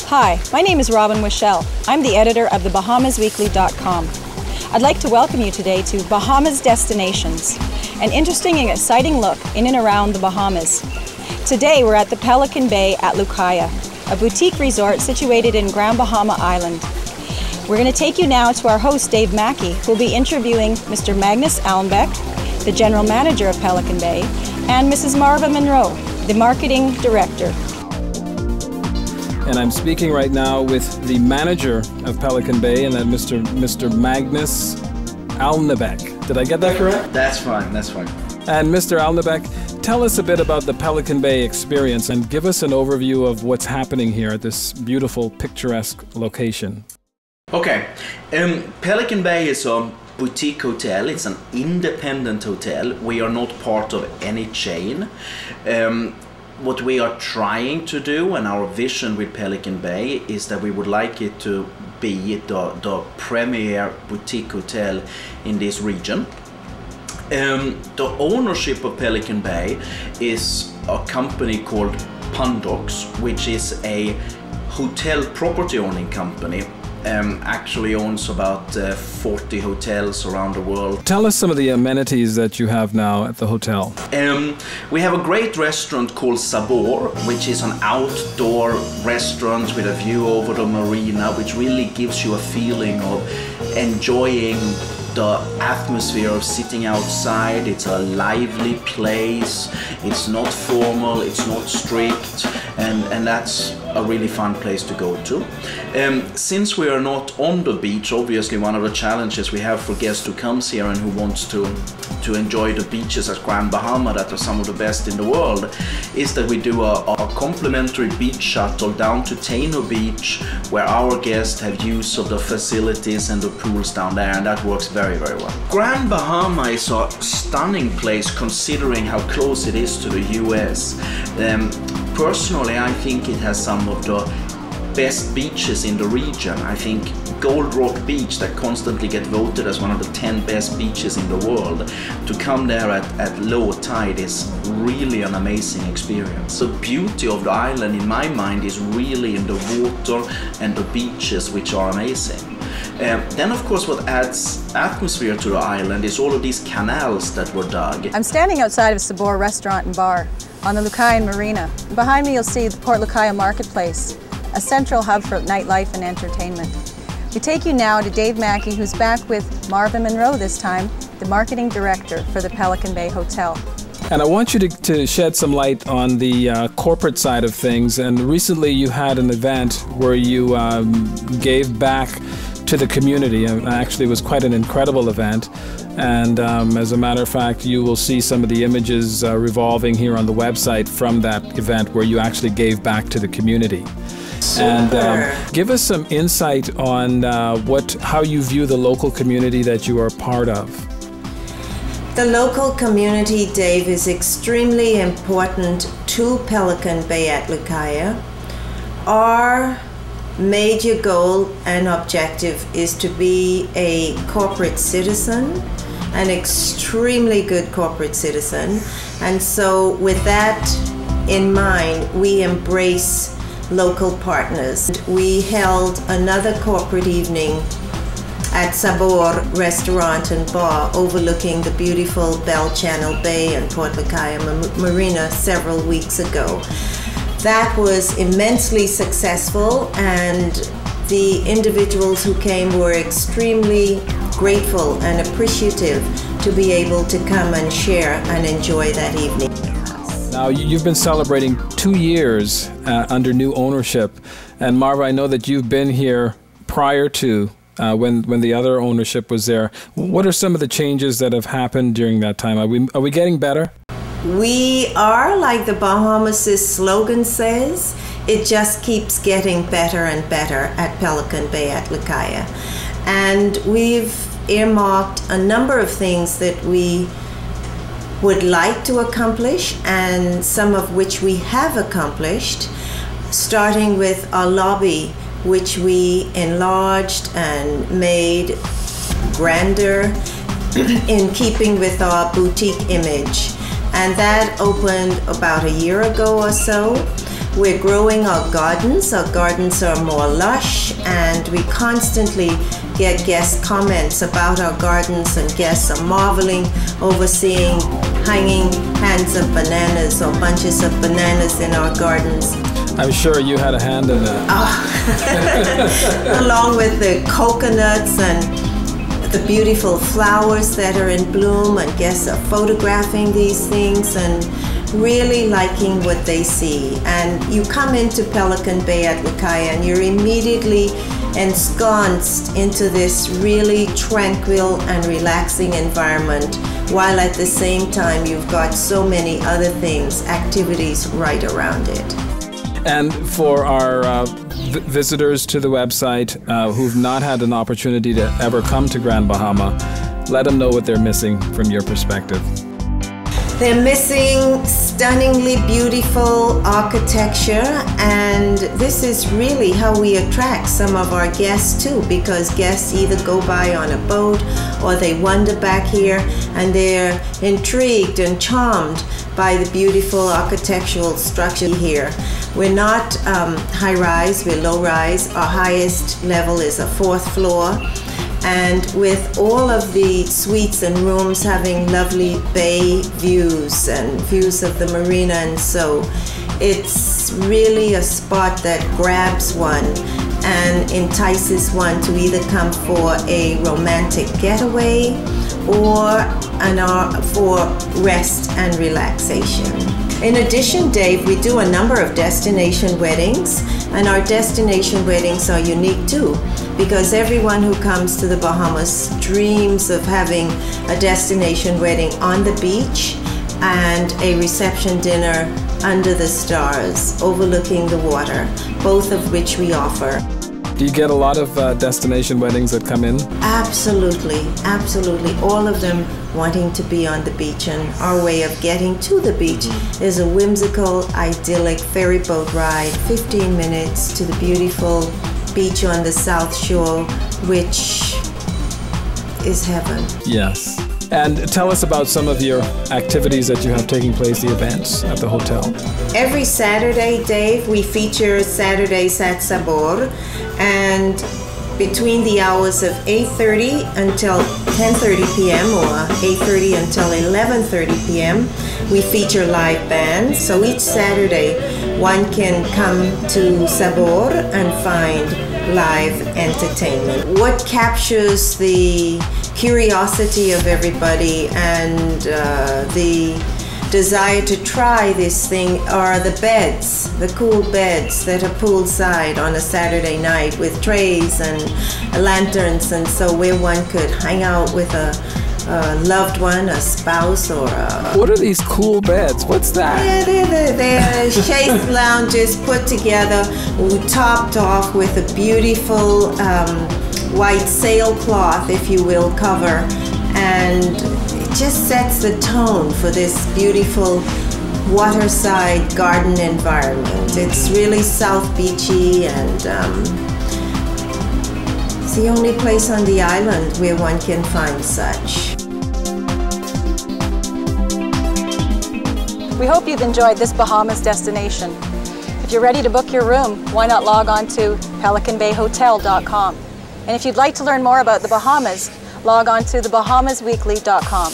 Hi, my name is Robin Wischel. I'm the editor of the BahamasWeekly.com. I'd like to welcome you today to Bahamas Destinations, an interesting and exciting look in and around the Bahamas. Today we're at the Pelican Bay at Lucaya, a boutique resort situated in Grand Bahama Island. We're going to take you now to our host Dave Mackey, who will be interviewing Mr. Magnus Alnebeck, the general manager of Pelican Bay, and Mrs. Marva Munroe, the marketing director. And I'm speaking right now with the manager of Pelican Bay, and then Mr. Magnus Alnebeck. Did I get that correct? That's fine, that's fine. And Mr. Alnebeck, tell us a bit about the Pelican Bay experience and give us an overview of what's happening here at this beautiful, picturesque location. Okay, Pelican Bay is a boutique hotel. It's an independent hotel. We are not part of any chain. What we are trying to do, and our vision with Pelican Bay, is that we would like it to be the premier boutique hotel in this region. The ownership of Pelican Bay is a company called Pundox, which is a hotel property owning company. Actually owns about 40 hotels around the world. Tell us some of the amenities that you have now at the hotel. We have a great restaurant called Sabor, which is an outdoor restaurant with a view over the marina, which really gives you a feeling of enjoying the atmosphere of sitting outside. It's a lively place, it's not formal, it's not strict, and that's a really fun place to go to. Since we are not on the beach, obviously one of the challenges we have for guests who comes here and who wants to enjoy the beaches at Grand Bahama, that are some of the best in the world, is that we do a complimentary beach shuttle down to Taino Beach, where our guests have use of the facilities and the pools down there, and that works very, very well. Grand Bahama is a stunning place considering how close it is to the US. Personally, I think it has some of the best beaches in the region. I think Gold Rock Beach, that constantly get voted as one of the 10 best beaches in the world, to come there at low tide is really an amazing experience. The beauty of the island, in my mind, is really in the water and the beaches, which are amazing. Then of course what adds atmosphere to the island is all of these canals that were dug. I'm standing outside of Sabor Restaurant and Bar on the Lucaya Marina. Behind me you'll see the Port Lucaya Marketplace, a central hub for nightlife and entertainment. We take you now to Dave Mackey, who's back with Marva Munroe this time, the marketing director for the Pelican Bay Hotel. And I want you to shed some light on the corporate side of things. And recently you had an event where you gave back to the community. Actually, it was quite an incredible event. And as a matter of fact, you will see some of the images revolving here on the website from that event where you actually gave back to the community. And give us some insight on how you view the local community that you are a part of. The local community, Dave, is extremely important to Pelican Bay at Lucaya. Our major goal and objective is to be a corporate citizen, an extremely good corporate citizen. And so with that in mind, we embrace local partners. We held another corporate evening at Sabor Restaurant and Bar overlooking the beautiful Bell Channel Bay and Port Lucaya Marina several weeks ago. That was immensely successful, and the individuals who came were extremely grateful and appreciative to be able to come and share and enjoy that evening. Now, you've been celebrating 2 years under new ownership, and Marva, I know that you've been here prior to when the other ownership was there. What are some of the changes that have happened during that time? Are we getting better? We are, like the Bahamas' slogan says, it just keeps getting better and better at Pelican Bay at Lucaya. And we've earmarked a number of things that we would like to accomplish, and some of which we have accomplished, starting with our lobby, which we enlarged and made grander in keeping with our boutique image. And that opened about a year ago or so. We're growing our gardens. Our gardens are more lush, and we constantly get guest comments about our gardens, and guests are marveling over seeing hanging hands of bananas or bunches of bananas in our gardens. I'm sure you had a hand in that. Along with the coconuts and the beautiful flowers that are in bloom, and guests are photographing these things and really liking what they see. And you come into Pelican Bay at Lucaya and you're immediately ensconced into this really tranquil and relaxing environment, while at the same time you've got so many other things, activities right around it. And for our visitors to the website who've not had an opportunity to ever come to Grand Bahama, let them know what they're missing from your perspective. They're missing stunningly beautiful architecture, and this is really how we attract some of our guests too, because guests either go by on a boat or they wander back here and they're intrigued and charmed by the beautiful architectural structure here. We're not high-rise, we're low-rise. Our highest level is a 4th floor. And with all of the suites and rooms having lovely bay views and views of the marina, and so it's really a spot that grabs one and entices one to either come for a romantic getaway or for rest and relaxation. In addition, Dave, we do a number of destination weddings, and our destination weddings are unique too, because everyone who comes to the Bahamas dreams of having a destination wedding on the beach and a reception dinner under the stars overlooking the water, both of which we offer. Do you get a lot of destination weddings that come in? Absolutely, absolutely. All of them wanting to be on the beach, and our way of getting to the beach is a whimsical, idyllic ferry boat ride, 15 minutes to the beautiful beach on the South Shore, which is heaven. Yes. And tell us about some of your activities that you have taking place, the events at the hotel. Every Saturday, Dave, we feature Saturdays at Sabor, and between the hours of 8:30 until 10:30 p.m. or 8:30 until 11:30 p.m., we feature live bands. So each Saturday, one can come to Sabor and find live entertainment. What captures the curiosity of everybody and the desire to try this thing are the beds, the cool beds that are poolside on a Saturday night with trays and lanterns, and so where one could hang out with a loved one, a spouse, or a... What are these cool beds? What's that? They're chaise lounges put together, topped off with a beautiful white sailcloth, if you will, cover, and it just sets the tone for this beautiful waterside garden environment. It's really South Beachy, and it's the only place on the island where one can find such. We hope you've enjoyed this Bahamas destination. If you're ready to book your room, why not log on to pelicanbayhotel.com. And if you'd like to learn more about the Bahamas, log on to thebahamasweekly.com.